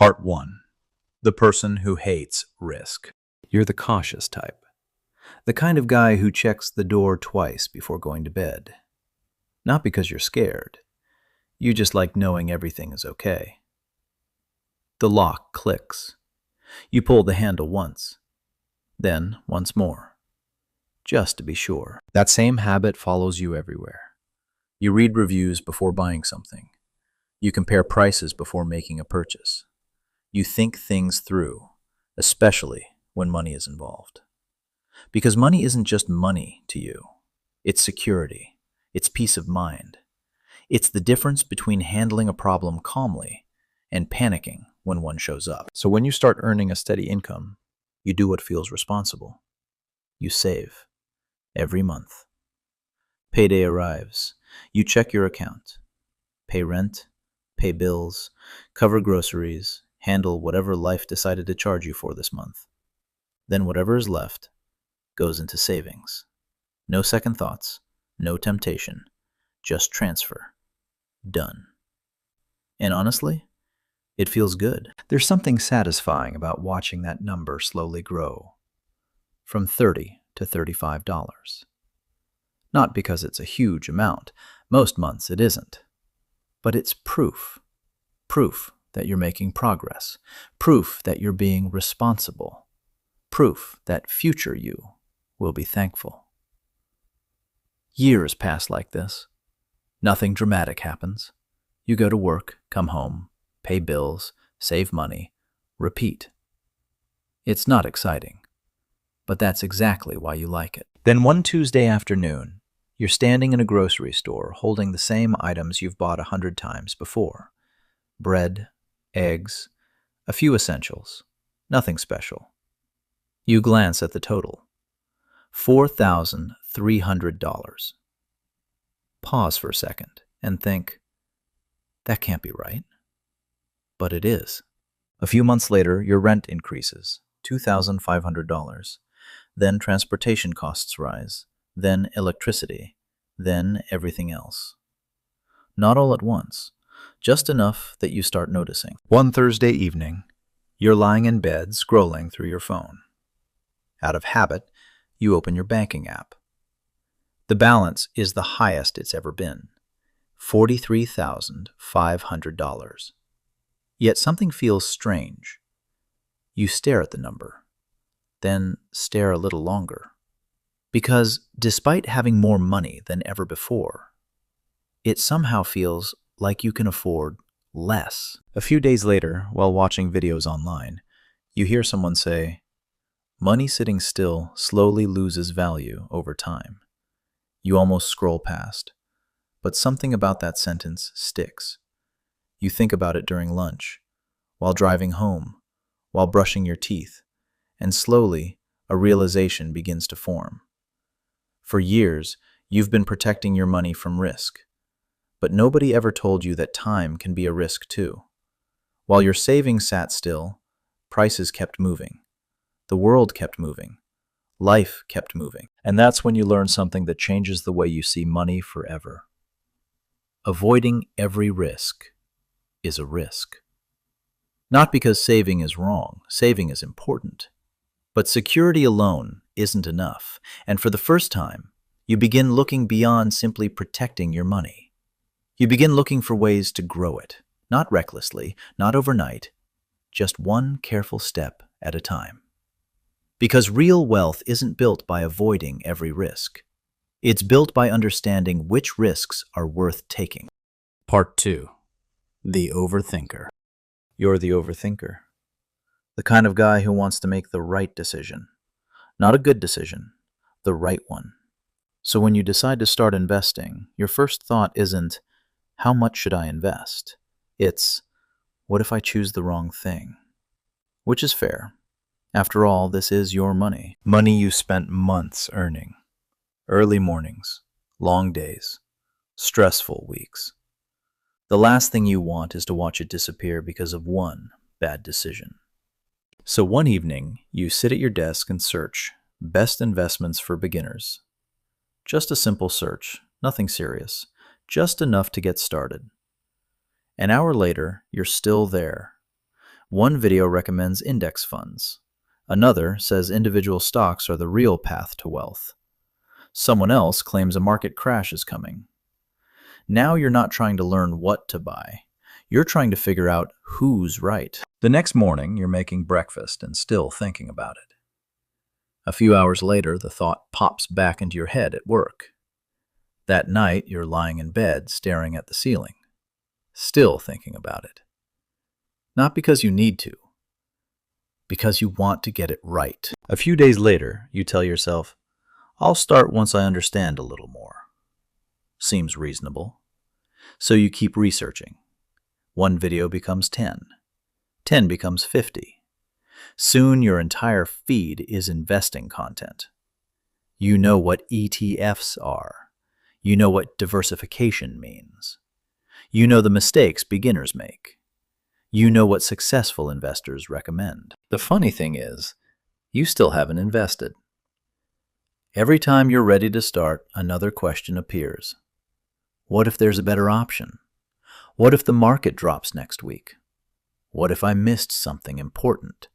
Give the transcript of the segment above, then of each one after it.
Part 1. The person who hates risk. You're the cautious type. The kind of guy who checks the door twice before going to bed. Not because you're scared. You just like knowing everything is okay. The lock clicks. You pull the handle once, then once more, just to be sure. That same habit follows you everywhere. You read reviews before buying something. You compare prices before making a purchase. You think things through, especially when money is involved. Because money isn't just money to you. It's security. It's peace of mind. It's the difference between handling a problem calmly and panicking when one shows up. So when you start earning a steady income, you do what feels responsible. You save every month. Payday arrives. You check your account. Pay rent, pay bills, cover groceries, handle whatever life decided to charge you for this month. Then whatever is left goes into savings. No second thoughts, no temptation, just transfer. Done. And honestly, it feels good. There's something satisfying about watching that number slowly grow from $30 to $35. Not because it's a huge amount. Most months it isn't. But it's proof. Proof that you're making progress. Proof that you're being responsible. Proof that future you will be thankful. Years pass like this. Nothing dramatic happens. You go to work, come home, pay bills, save money, repeat. It's not exciting, but that's exactly why you like it. Then one Tuesday afternoon, you're standing in a grocery store holding the same items you've bought 100 times before. Bread, eggs, a few essentials, nothing special. You glance at the total, $4,300. Pause for a second and think, that can't be right. But it is. A few months later, your rent increases, $2,500. Then transportation costs rise, then electricity, then everything else. Not all at once, just enough that you start noticing. One Thursday evening, you're lying in bed scrolling through your phone. Out of habit, you open your banking app. The balance is the highest it's ever been, $43,500. Yet something feels strange. You stare at the number, then stare a little longer. Because despite having more money than ever before, it somehow feels like you can afford less. A few days later, while watching videos online, you hear someone say, "Money sitting still slowly loses value over time." You almost scroll past, but something about that sentence sticks. You think about it during lunch, while driving home, while brushing your teeth, and slowly a realization begins to form. For years, you've been protecting your money from risk, but nobody ever told you that time can be a risk too. While your savings sat still, prices kept moving. The world kept moving. Life kept moving. And that's when you learn something that changes the way you see money forever. Avoiding every risk is a risk. Not because saving is wrong, saving is important. But security alone isn't enough, and for the first time, you begin looking beyond simply protecting your money. You begin looking for ways to grow it, not recklessly, not overnight, just one careful step at a time. Because real wealth isn't built by avoiding every risk. It's built by understanding which risks are worth taking. Part 2. The overthinker. You're the overthinker. The kind of guy who wants to make the right decision. Not a good decision, the right one. So when you decide to start investing, your first thought isn't, how much should I invest? It's, what if I choose the wrong thing? Which is fair. After all, this is your money. Money you spent months earning. Early mornings, long days, stressful weeks. The last thing you want is to watch it disappear because of one bad decision. So one evening, you sit at your desk and search best investments for beginners. Just a simple search, nothing serious, just enough to get started. An hour later, you're still there, One video recommends index funds. Another says individual stocks are the real path to wealth. Someone else claims a market crash is coming. Now you're not trying to learn what to buy. You're trying to figure out who's right. The next morning, you're making breakfast and still thinking about it. A few hours later, the thought pops back into your head at work. That night, you're lying in bed staring at the ceiling, still thinking about it. Not because you need to, because you want to get it right. A few days later, you tell yourself, I'll start once I understand a little more. Seems reasonable. So you keep researching. One video becomes 10. 10 becomes 50. Soon your entire feed is investing content. You know what ETFs are. You know what diversification means. You know the mistakes beginners make. You know what successful investors recommend. The funny thing is, you still haven't invested. Every time you're ready to start, another question appears. What if there's a better option? What if the market drops next week? What if I missed something important?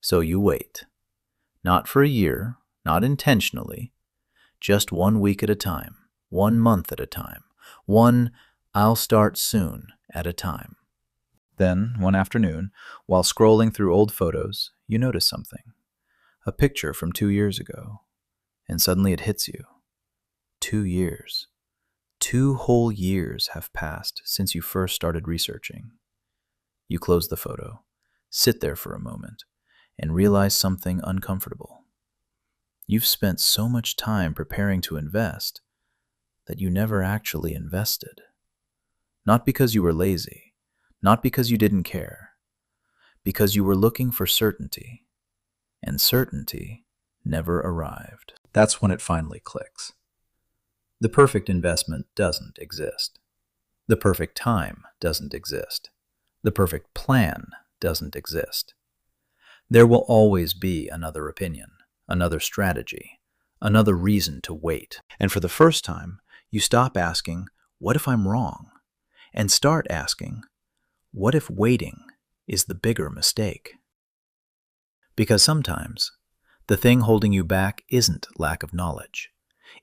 So you wait. Not for a year, not intentionally, just 1 week at a time, 1 month at a time, one I'll start soon at a time. Then, one afternoon, while scrolling through old photos, you notice something. A picture from 2 years ago. And suddenly it hits you. 2 years. 2 whole years have passed since you first started researching. You close the photo, sit there for a moment, and realize something uncomfortable. You've spent so much time preparing to invest that you never actually invested. Not because you were lazy, not because you didn't care, because you were looking for certainty, and certainty never arrived. That's when it finally clicks. The perfect investment doesn't exist. The perfect time doesn't exist. The perfect plan doesn't exist. There will always be another opinion, another strategy, another reason to wait. And for the first time, you stop asking, what if I'm wrong? And start asking, what if waiting is the bigger mistake? Because sometimes, the thing holding you back isn't lack of knowledge.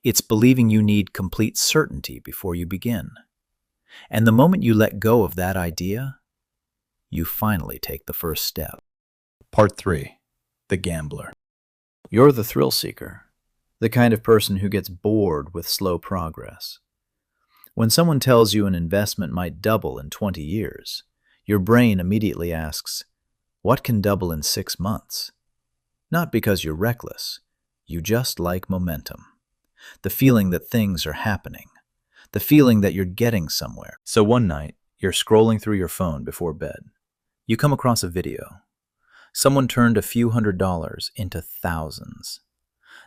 It's believing you need complete certainty before you begin. And the moment you let go of that idea, you finally take the first step. Part 3. The Gambler. You're the thrill seeker, the kind of person who gets bored with slow progress. When someone tells you an investment might double in 20 years, your brain immediately asks, what can double in 6 months? Not because you're reckless, you just like momentum. The feeling that things are happening. The feeling that you're getting somewhere. So one night, you're scrolling through your phone before bed. You come across a video. Someone turned a few $100s into thousands.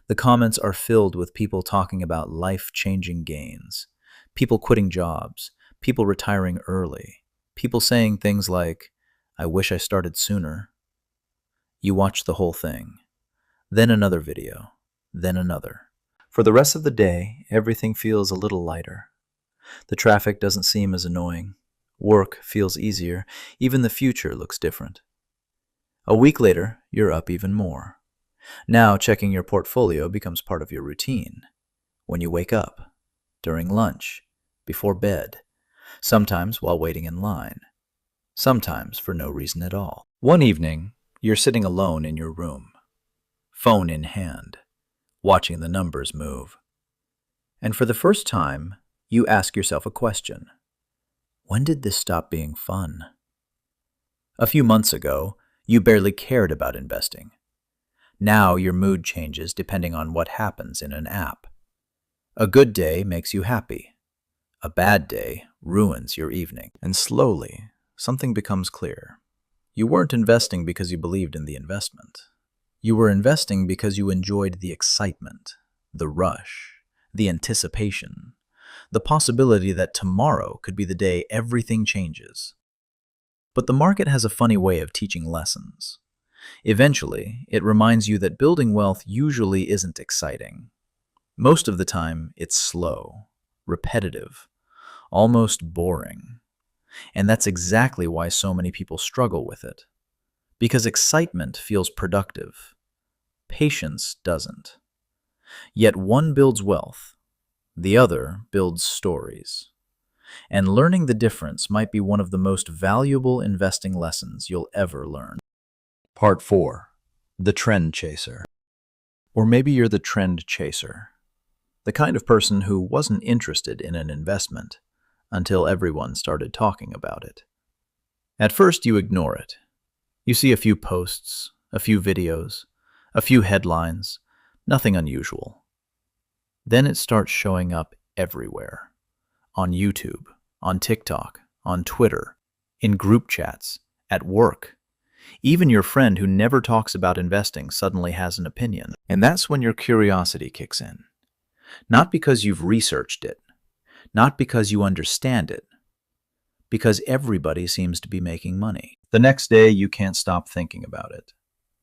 The comments are filled with people talking about life-changing gains, people quitting jobs, people retiring early, people saying things like, I wish I started sooner. You watch the whole thing. Then another video. Then another. For the rest of the day, everything feels a little lighter. The traffic doesn't seem as annoying. Work feels easier. Even the future looks different. A week later, you're up even more. Now checking your portfolio becomes part of your routine. When you wake up, during lunch, before bed, sometimes while waiting in line, sometimes for no reason at all. One evening, you're sitting alone in your room, phone in hand, watching the numbers move. And for the first time, you ask yourself a question. When did this stop being fun? A few months ago, you barely cared about investing. Now your mood changes depending on what happens in an app. A good day makes you happy. A bad day ruins your evening. And slowly, something becomes clear. You weren't investing because you believed in the investment. You were investing because you enjoyed the excitement, the rush, the anticipation, the possibility that tomorrow could be the day everything changes. But the market has a funny way of teaching lessons. Eventually, it reminds you that building wealth usually isn't exciting. Most of the time, it's slow, repetitive, almost boring. And that's exactly why so many people struggle with it. Because excitement feels productive. Patience doesn't. Yet one builds wealth, the other builds stories. And learning the difference might be one of the most valuable investing lessons you'll ever learn. Part 4. The Trend Chaser. Or maybe you're the trend chaser, the kind of person who wasn't interested in an investment until everyone started talking about it. At first, you ignore it. You see a few posts, a few videos, a few headlines, nothing unusual. Then it starts showing up everywhere. On YouTube, on TikTok, on Twitter, in group chats, at work. Even your friend who never talks about investing suddenly has an opinion. And that's when your curiosity kicks in. Not because you've researched it, not because you understand it, because everybody seems to be making money. The next day, you can't stop thinking about it.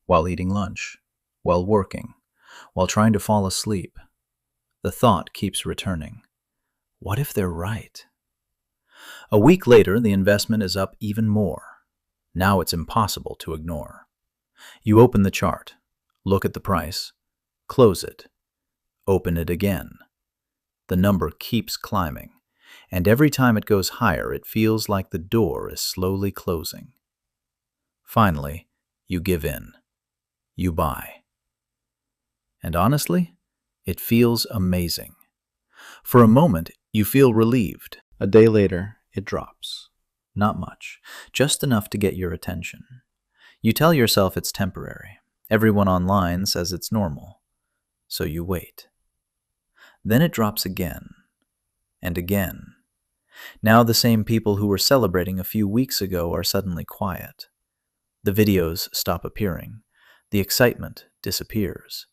While eating lunch, while working, while trying to fall asleep, the thought keeps returning. What if they're right? A week later, the investment is up even more. Now it's impossible to ignore. You open the chart, look at the price, close it, open it again. The number keeps climbing, and every time it goes higher, it feels like the door is slowly closing. Finally, you give in. You buy. And honestly, it feels amazing. For a moment, you feel relieved. A day later, it drops. Not much, just enough to get your attention. You tell yourself it's temporary. Everyone online says it's normal. So you wait. Then it drops again, and again. Now the same people who were celebrating a few weeks ago are suddenly quiet. The videos stop appearing. The excitement disappears.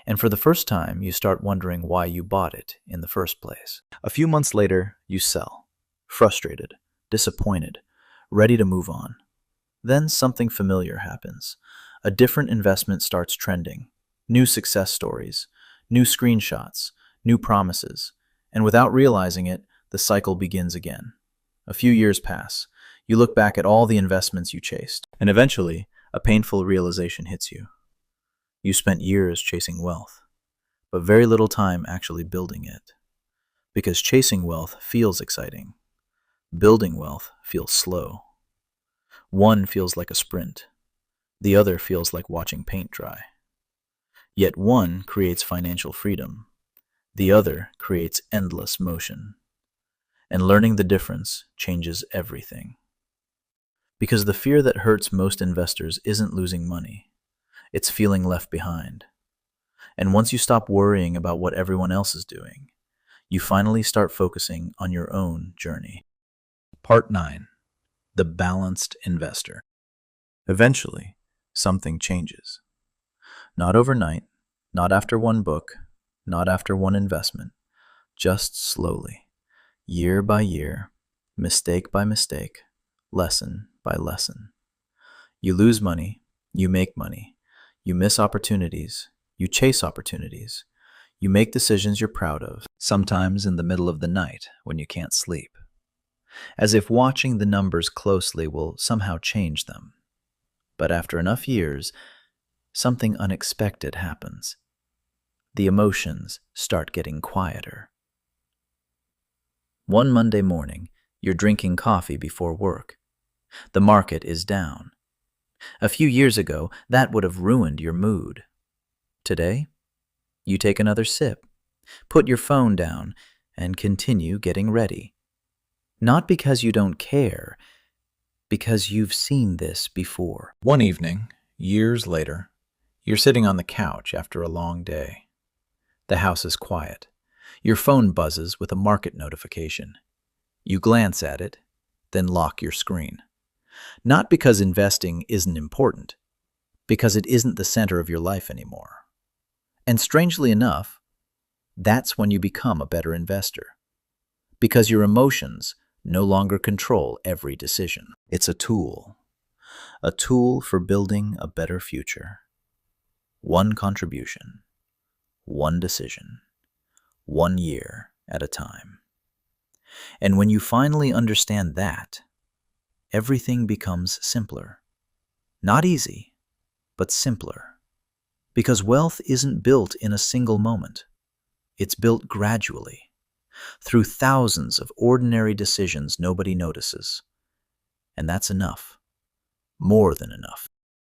And for the first time, you start wondering why you bought it in the first place. A few months later, you sell. Frustrated, disappointed, ready to move on. Then something familiar happens. A different investment starts trending. New success stories, new screenshots, new promises. And without realizing it, the cycle begins again. A few years pass. You look back at all the investments you chased. And eventually, a painful realization hits you. You spent years chasing wealth, but very little time actually building it. Because chasing wealth feels exciting. Building wealth feels slow. One feels like a sprint. The other feels like watching paint dry. Yet one creates financial freedom. The other creates endless motion. And learning the difference changes everything. Because the fear that hurts most investors isn't losing money. It's feeling left behind. And once you stop worrying about what everyone else is doing, you finally start focusing on your own journey. Part 9. The Balanced Investor. Eventually, something changes. Not overnight, not after one book, not after one investment, just slowly, year by year, mistake by mistake, lesson by lesson. You lose money, you make money, you miss opportunities, you chase opportunities, you make decisions you're proud of, sometimes in the middle of the night when you can't sleep. As if watching the numbers closely will somehow change them. But after enough years, something unexpected happens. The emotions start getting quieter. One Monday morning, you're drinking coffee before work. The market is down. A few years ago, that would have ruined your mood. Today, you take another sip, put your phone down, and continue getting ready. Not because you don't care, because you've seen this before. One evening, years later, you're sitting on the couch after a long day. The house is quiet. Your phone buzzes with a market notification. You glance at it, then lock your screen. Not because investing isn't important, because it isn't the center of your life anymore. And strangely enough, that's when you become a better investor. Because your emotions no longer control every decision. It's a tool for building a better future. One contribution, one decision, 1 year at a time. And when you finally understand that, everything becomes simpler. Not easy, but simpler. Because wealth isn't built in a single moment. It's built gradually, through thousands of ordinary decisions nobody notices. And that's enough. More than enough.